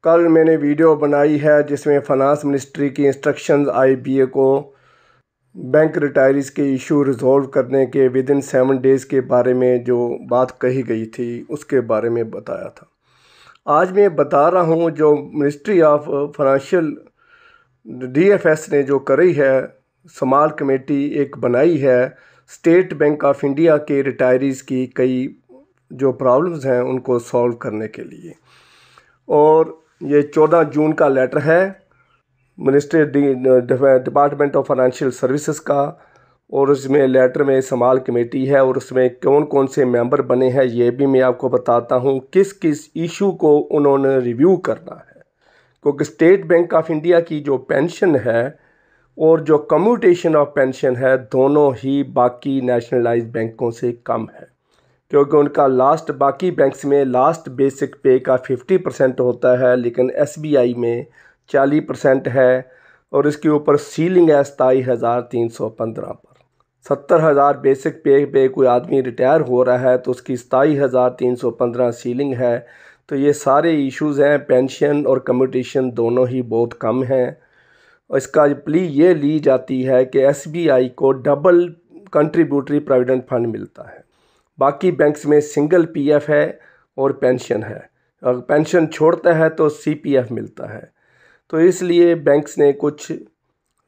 कल मैंने वीडियो बनाई है जिसमें फाइनेंस मिनिस्ट्री की इंस्ट्रक्शंस आई बीए को बैंक रिटायरीज़ के इशू रिजॉल्व करने के विद इन 7 डेज़ के बारे में जो बात कही गई थी उसके बारे में बताया था। आज मैं बता रहा हूँ जो मिनिस्ट्री ऑफ फाइनेंशियल DFS ने जो करी है, समाल कमेटी एक बनाई है स्टेट बैंक ऑफ इंडिया के रिटायरीज़ की कई जो प्रॉब्लम्स हैं उनको सॉल्व करने के लिए। और ये 14 जून का लेटर है ministry department of financial services का, और उसमें लेटर में समाल कमेटी है और उसमें कौन कौन से मेंबर बने हैं ये भी मैं आपको बताता हूँ। किस किस इशू को उन्होंने रिव्यू करना है, क्योंकि स्टेट बैंक ऑफ इंडिया की जो पेंशन है और जो कम्यूटेशन ऑफ पेंशन है दोनों ही बाकी नेशनलाइज्ड बैंकों से कम है, क्योंकि उनका लास्ट बाकी बैंक्स में लास्ट बेसिक पे का 50% होता है, लेकिन SBI में 40% है और इसके ऊपर सीलिंग है 27,315 पर। 70,000 बेसिक पे कोई आदमी रिटायर हो रहा है तो उसकी 27,315 सीलिंग है। तो ये सारे इश्यूज़ हैं, पेंशन और कम्यूटेशन दोनों ही बहुत कम हैं। और इसका प्ली ये ली जाती है कि SBI को डबल कंट्रीब्यूटरी प्रोविडेंट फंड मिलता है, बाकी बैंक्स में सिंगल PF है और पेंशन है, अगर पेंशन छोड़ता है तो CPF मिलता है। तो इसलिए बैंक्स ने कुछ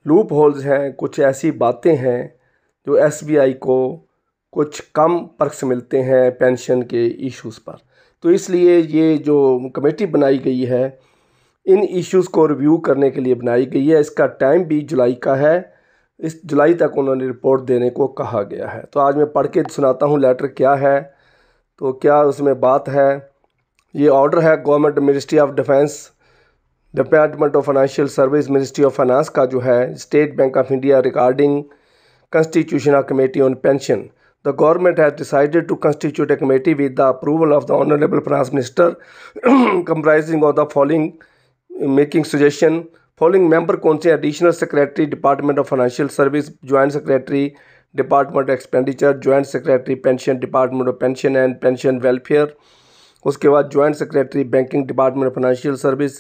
लूप होल्स हैं, कुछ ऐसी बातें हैं जो SBI को कुछ कम पर्क्स मिलते हैं पेंशन के इश्यूज़ पर। तो इसलिए ये जो कमेटी बनाई गई है इन इश्यूज़ को रिव्यू करने के लिए बनाई गई है। इसका टाइम भी जुलाई का है, इस जुलाई तक उन्होंने रिपोर्ट देने को कहा गया है। तो आज मैं पढ़ के सुनाता हूँ लेटर क्या है, तो क्या उसमें बात है। ये ऑर्डर है government ministry of defence, department of financial service, ministry of finance का जो है state Bank of India regarding constitutional committee on pension. The government has decided to constitute a committee with the approval of the Honorable Finance Minister comprising of the following making suggestion. Following member कौन से? Additional Secretary Department of Financial Service, Joint Secretary Department of Expenditure, Joint Secretary Pension Department of Pension and Pension Welfare, उसके बाद Joint Secretary Banking Department of Financial Service,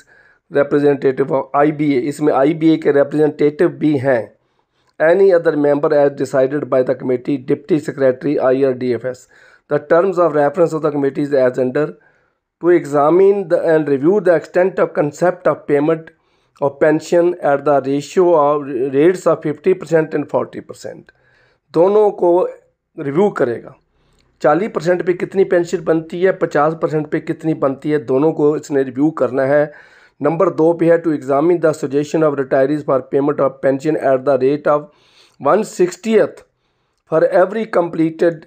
Representative of IBA, इसमें IBA के representative भी हैं। Any other member as decided by the committee, Deputy Secretary IRDFS. The terms of reference of the committee is as under: to examine and review the extent of concept of payment of pension at the ratio of rates of 50% and 40%. दोनों को review करेगा। 40% पे कितनी pension बनती है, 50% पे कितनी बनती है, दोनों को इसने रिव्यू करना है। नंबर 2 पे है to examine the suggestion of retirees for payment of pension at the rate of 1/60th for every completed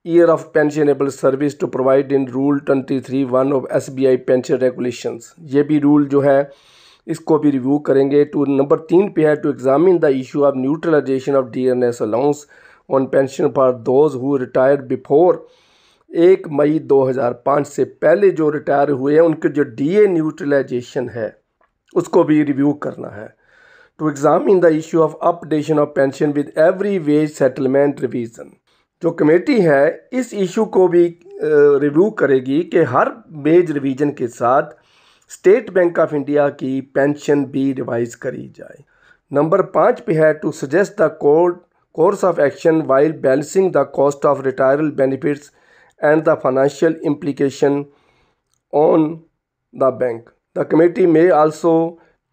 year of pensionable service to provide in rule 23(1) of SBI pension regulations. ये भी rule जो है इसको भी review करेंगे। Number 3 पे है to examine the issue of neutralization of DNS allowance on pension for those who retired before 1 May 2005 से पहले जो रिटायर हुए हैं उनके जो DA न्यूट्रलाइजेशन है उसको भी रिव्यू करना है। To examine the issue of updation of pension with every wage settlement revision. जो कमेटी है इस इशू को भी रिव्यू करेगी कि हर वेज रिवीजन के साथ स्टेट बैंक ऑफ इंडिया की पेंशन भी रिवाइज करी जाए। नंबर 5 पे है to suggest the course of action while balancing the cost of retiral benefits and the financial implication on the bank. The committee may also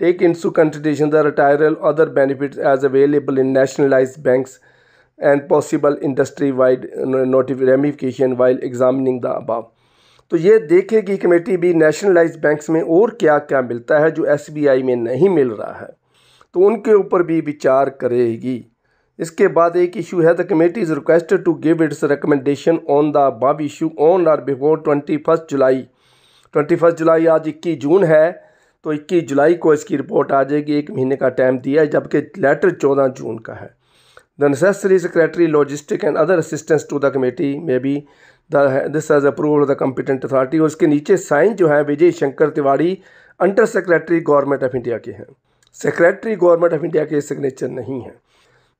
take into consideration the retirement other benefits as available in nationalized banks and possible industry-wide ramification while examining the above. तो ये देखेगी committee भी nationalised banks में और क्या क्या मिलता है जो SBI में नहीं मिल रहा है, तो उनके ऊपर भी विचार करेगी। इसके बाद एक इशू है the committee is requested to give its recommendation on the above issue on or before 21 July. 21 जुलाई आज 21 जून है, तो 21 जुलाई को इसकी रिपोर्ट आ जाएगी। 1 महीने का टाइम दिया है, जबकि लेटर 14 जून का है। The necessary secretary logistic and other assistance to the committee may be this as approval of the competent authority. और इसके नीचे साइन जो है Vijay Shankar Tiwari under secretary government of India के हैं, सेक्रेटरी गवर्नमेंट ऑफ इंडिया के सिग्नेचर नहीं है।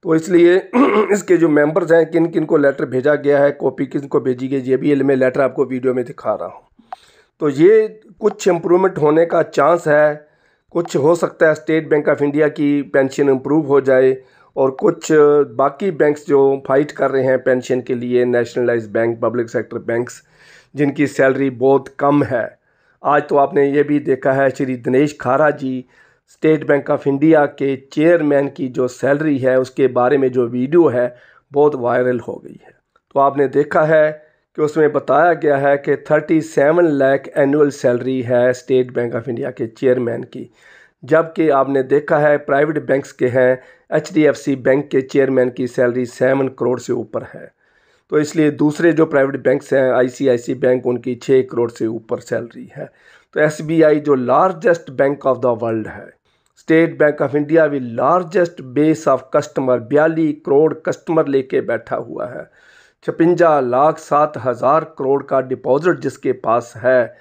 तो इसलिए इसके जो मेंबर्स हैं किन किन को लेटर भेजा गया है, कॉपी किन को भेजी गई, ये भी मैं लेटर आपको वीडियो में दिखा रहा हूँ। तो ये कुछ इम्प्रूवमेंट होने का चांस है। कुछ हो सकता है स्टेट बैंक ऑफ इंडिया की पेंशन इम्प्रूव हो जाए, और कुछ बाकी बैंक्स जो फाइट कर रहे हैं पेंशन के लिए, nationalise bank, public sector banks, जिनकी सैलरी बहुत कम है। आज तो आपने ये भी देखा है श्री दिनेश खारा जी, स्टेट बैंक ऑफ इंडिया के चेयरमैन की जो सैलरी है उसके बारे में जो वीडियो है बहुत वायरल हो गई है। तो आपने देखा है कि उसमें बताया गया है कि 37 लाख एनुअल सैलरी है स्टेट बैंक ऑफ इंडिया के चेयरमैन की, जबकि आपने देखा है प्राइवेट बैंक्स के हैं, HDFC बैंक के चेयरमैन की सैलरी 7 करोड़ से ऊपर है। तो इसलिए दूसरे जो प्राइवेट बैंक्स हैं, ICICI बैंक, उनकी 6 करोड़ से ऊपर सैलरी है। तो SBI जो largest bank of the world है, स्टेट बैंक ऑफ इंडिया भी largest base of customer, 42 crore customer लेके बैठा हुआ है। 56,07,000 करोड़ का डिपॉजिट जिसके पास है,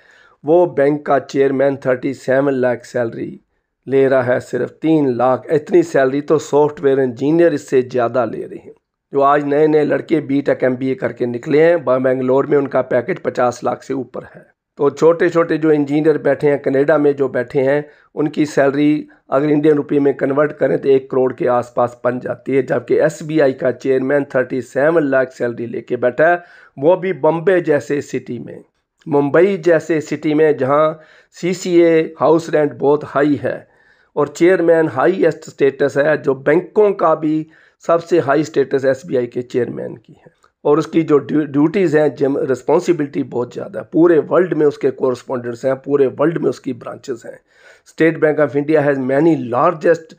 वो बैंक का चेयरमैन 37 लाख सैलरी ले रहा है, सिर्फ 3 लाख। इतनी सैलरी तो सॉफ्टवेयर इंजीनियर इससे ज़्यादा ले रहे हैं। जो आज नए नए लड़के BTech MBA करके निकले हैं बेंगलोर में, उनका पैकेज 50 लाख से ऊपर है। तो छोटे छोटे जो इंजीनियर बैठे हैं कनाडा में, जो बैठे हैं, उनकी सैलरी अगर इंडियन रुपये में कन्वर्ट करें तो 1 करोड़ के आसपास बन जाती है। जबकि SBI का चेयरमैन 37 लाख सैलरी लेके बैठा है, वो भी बम्बे जैसे सिटी में, मुंबई जैसे सिटी में, जहाँ CCA हाउस रेंट बहुत हाई है, और चेयरमैन हाईएस्ट स्टेटस है, जो बैंकों का भी सबसे हाई स्टेटस SBI के चेयरमैन की है। और उसकी जो ड्यूटीज़ हैं, रिस्पॉन्सिबिलिटी बहुत ज़्यादा है। पूरे वर्ल्ड में उसके कोरस्पॉन्डेंट्स हैं, पूरे वर्ल्ड में उसकी ब्रांचेस हैं। State Bank of India has many largest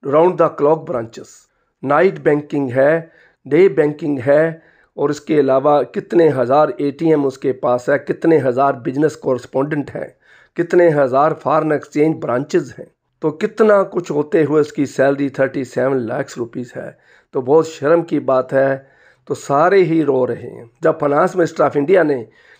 round the clock branches. Night banking है, डे बैंकिंग है, और इसके अलावा कितने हज़ार ATM उसके पास है, कितने हज़ार बिजनेस कोरस्पॉन्डेंट हैं, कितने हज़ार फॉरेन एक्सचेंज ब्रांचेस हैं। तो कितना कुछ होते हुए उसकी सैलरी 37 लाख रुपीज़ है। तो बहुत शर्म की बात है। तो सारे ही रो रहे हैं। जब फाइनेंस मिनिस्टर ऑफ इंडिया ने,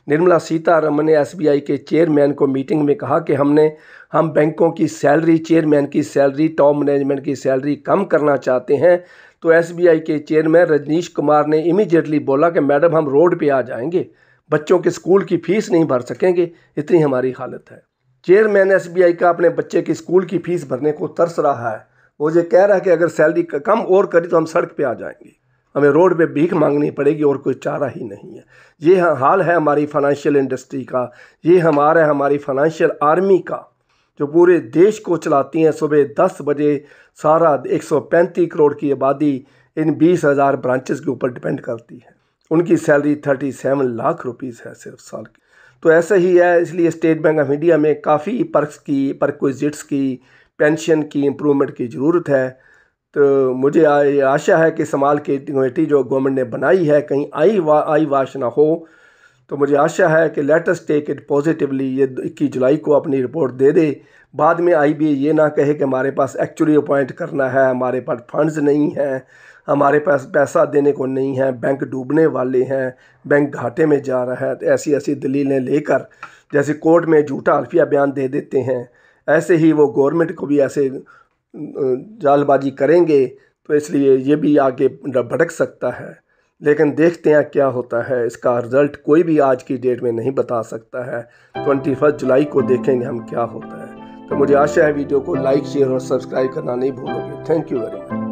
निर्मला सीतारमण ने SBI के चेयरमैन को मीटिंग में कहा कि हम बैंकों की सैलरी, चेयरमैन की सैलरी, टॉप मैनेजमेंट की सैलरी कम करना चाहते हैं, तो SBI के चेयरमैन रजनीश कुमार ने इमीडिएटली बोला कि मैडम हम रोड पे आ जाएंगे, बच्चों के स्कूल की फ़ीस नहीं भर सकेंगे, इतनी हमारी हालत है। चेयरमैन SBI का अपने बच्चे की स्कूल की फ़ीस भरने को तरस रहा है। वो ये कह रहा है कि अगर सैलरी कम और करी तो हम सड़क पे आ जाएंगे, हमें रोड पे भीख मांगनी पड़ेगी, और कोई चारा ही नहीं है। ये हाल है हमारी फाइनेंशियल इंडस्ट्री का, ये हमारी फाइनेंशियल आर्मी का, जो पूरे देश को चलाती हैं। सुबह 10 बजे सारा 135 करोड़ की आबादी इन 20,000 ब्रांचेस के ऊपर डिपेंड करती है। उनकी सैलरी 37 लाख रुपीज़ है सिर्फ साल की। तो ऐसा ही है। इसलिए स्टेट बैंक ऑफ इंडिया में काफ़ी परक्विजिट्स की, पेंशन की इम्प्रूवमेंट की ज़रूरत है। तो मुझे आशा है कि समाल की कमेटी जो गवर्नमेंट ने बनाई है, कहीं आई वाश ना हो। तो मुझे आशा है कि let us take it positively. ये 21 जुलाई को अपनी रिपोर्ट दे दे। बाद में IBA ये ना कहे कि हमारे पास एक्चुअली अपॉइंट करना है, हमारे पास फंड्स नहीं हैं, हमारे पास पैसा देने को नहीं है, बैंक डूबने वाले हैं, बैंक घाटे में जा रहा है। तो ऐसी ऐसी दलीलें लेकर, जैसे कोर्ट में झूठा हल्फिया बयान दे देते हैं, ऐसे ही वो गवर्नमेंट को भी ऐसे जालबाजी करेंगे। तो इसलिए ये भी आगे भटक सकता है। लेकिन देखते हैं क्या होता है। इसका रिज़ल्ट कोई भी आज की डेट में नहीं बता सकता है। 21 जुलाई को देखेंगे हम क्या होता है। तो मुझे आशा है वीडियो को लाइक, शेयर और सब्सक्राइब करना नहीं भूलोगे। Thank you very much.